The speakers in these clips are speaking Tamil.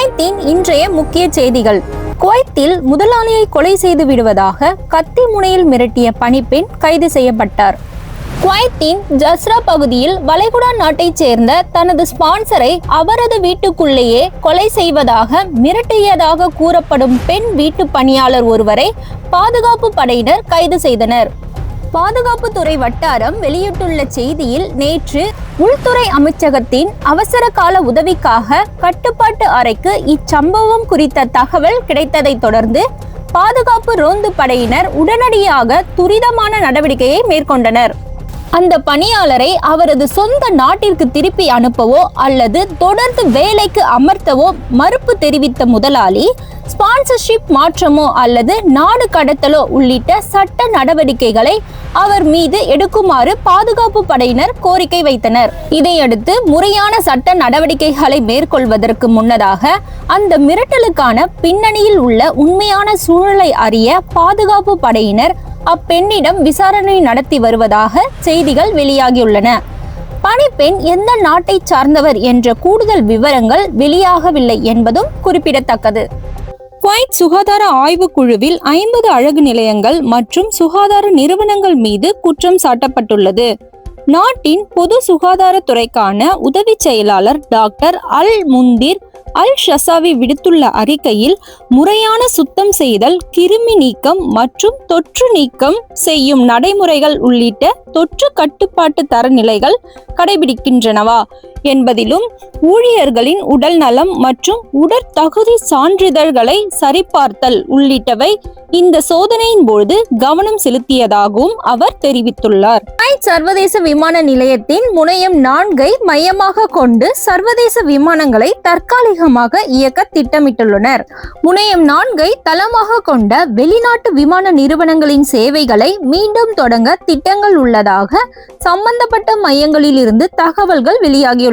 குவைத்தின் இன்றைய முக்கிய செய்திகள். குவைத்தில் முதலாளியை கொலை செய்து விடுவதாக கத்தி முனையில் மிரட்டிய பணிப்பெண் கைது செய்யப்பட்டார். குவைத்தின் ஜஸ்ரா பகுதியில் வளைகுடா நாட்டைச் சேர்ந்த தனது ஸ்பான்சரை அவரது வீட்டுக்குள்ளேயே கொலை செய்வதாக மிரட்டியதாக கூறப்படும் பெண் வீட்டு பணியாளர் ஒருவரை பாதுகாப்பு படையினர் கைது செய்தனர். பாதுகாப்புத்துறை வட்டாரம் வெளியிட்டுள்ள செய்தியில், நேற்று உள்துறை அமைச்சகத்தின் அவசர கால உதவிக்காக கட்டுப்பாட்டு அறைக்கு இச்சம்பவம் குறித்த தகவல் கிடைத்ததை தொடர்ந்து பாதுகாப்பு ரோந்து படையினர் உடனடியாக துரிதமான நடவடிக்கையை மேற்கொண்டனர். அந்த பணியாளரை அவரது சொந்த நாட்டிற்கு திருப்பி அனுப்பவோ அல்லது தொடர்ந்து வேலைக்கு அமர்த்தவோ மறுப்பு தெரிவித்த முதலாளி ஸ்பான்சர்ஷிப் மாற்றமோ அல்லது நாடு கடத்தலோ உள்ளிட்ட சட்ட நடவடிக்கைகளை அவர் மீது எடுக்குமாறு பாதுகாப்பு படையினர் கோரிக்கை வைத்தனர். இதையடுத்து முறையான சட்ட நடவடிக்கைகளை மேற்கொள்வதற்கு முன்னதாக அந்த மிரட்டலுக்கான பின்னணியில் உள்ள உண்மையான சூழலை அறிய பாதுகாப்பு படையினர் அப்பெண்ணிடம் விசாரணை நடத்தி வருவதாக செய்திகள் வெளியாகியுள்ளன. பணிப்பெண் எந்த நாட்டை சார்ந்தவர் என்ற கூடுதல் விவரங்கள் வெளியாகவில்லை என்பதும் குறிப்பிடத்தக்கது. குவைத் சுகாதார ஆய்வு குழுவில் 50 அழகு நிலையங்கள் மற்றும் சுகாதார நிறுவனங்கள் மீது குற்றம் சாட்டப்பட்டுள்ளது. நாட்டின் பொது சுகாதாரத்துறைக்கான உதவி செயலாளர் டாக்டர் அல் முந்தீர் அல் ஷசாவி விடுத்துள்ள அறிக்கையில், முறையான சுத்தம் செய்தல், கிருமி நீக்கம் மற்றும் தொற்று நீக்கம் செய்யும் நடைமுறைகள் உள்ளிட்ட தொற்று கட்டுப்பாட்டு தரநிலைகள் கடைபிடிக்கின்றனவா என்பதிலும், ஊழியர்களின் உடல் நலம் மற்றும் உடற்தகுதி சான்றிதழ்களை சரிபார்த்தல் உள்ளிட்டவை இந்த சோதனையின் போது கவனம் செலுத்தியதாகவும் அவர் தெரிவித்துள்ளார். குவைத் சர்வதேச விமான நிலையத்தின் முனையம் 4 மையமாக கொண்டு சர்வதேச விமானங்களை தற்காலிகமாக இயக்க திட்டமிட்டுள்ளனர். முனையம் 4 தளமாக கொண்ட வெளிநாட்டு விமான நிறுவனங்களின் சேவைகளை மீண்டும் தொடங்க திட்டங்கள் உள்ளதாக சம்பந்தப்பட்ட மையங்களில் இருந்து தகவல்கள் வெளியாகியுள்ளன.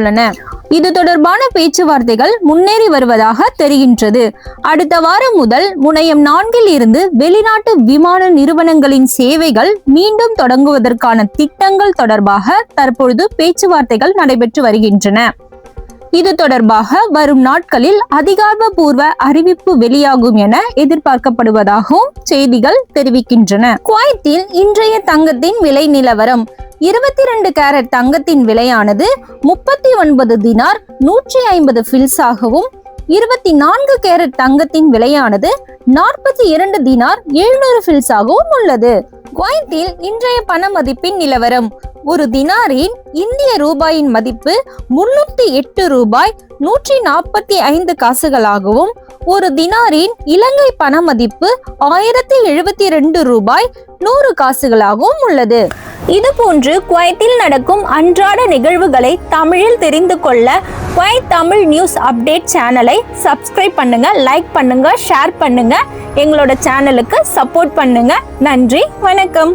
இது தொடர்பான பேச்சுவார்த்தைகள் முன்னேறி வருவதாக தெரிகின்றது. அடுத்த வாரம் முதல் முனையம் 4 இருந்து வெளிநாட்டு விமான நிறுவனங்களின் சேவைகள் மீண்டும் தொடங்குவதற்கான திட்டங்கள் தொடர்பாக தற்பொழுது பேச்சுவார்த்தைகள் நடைபெற்று வருகின்றன. இது தொடர்பாக வரும் நாட்களில் அதிகாரப்பூர்வ அறிவிப்பு வெளியாகும் என எதிர்பார்க்கப்படுவதாகவும் செய்திகள் தெரிவிக்கின்றன. குவைத்தில் இன்றைய தங்கத்தின் விலை நிலவரம். 22 கேரட் தங்கத்தின் விலையானது 39 தினார் 150 ஃபில்ஸாகவும், 24 கேரட் தங்கத்தின் விலையானது 42 தினார் 700 ஃபில்ஸாகவும் உள்ளது. குவைத்தில் இன்றைய பண மதிப்பின் நிலவரம். ஒரு தினாரின் இந்திய ரூபாயின் மதிப்பு 308 ரூபாய் 145 காசுகளாகவும், ஒரு தினாரின் இலங்கை பண மதிப்பு 1072 ரூபாய் 100 காசுகளாகவும் உள்ளது. இதுபோன்று குவைத்தில் நடக்கும் அன்றாட நிகழ்வுகளை தமிழில் தெரிந்து கொள்ள குவைத் தமிழ் நியூஸ் அப்டேட் சேனலை சப்ஸ்கிரைப் பண்ணுங்க, லைக் பண்ணுங்க, ஷேர் பண்ணுங்க, எங்களோட சேனலுக்கு சப்போர்ட் பண்ணுங்க. நன்றி, வணக்கம்.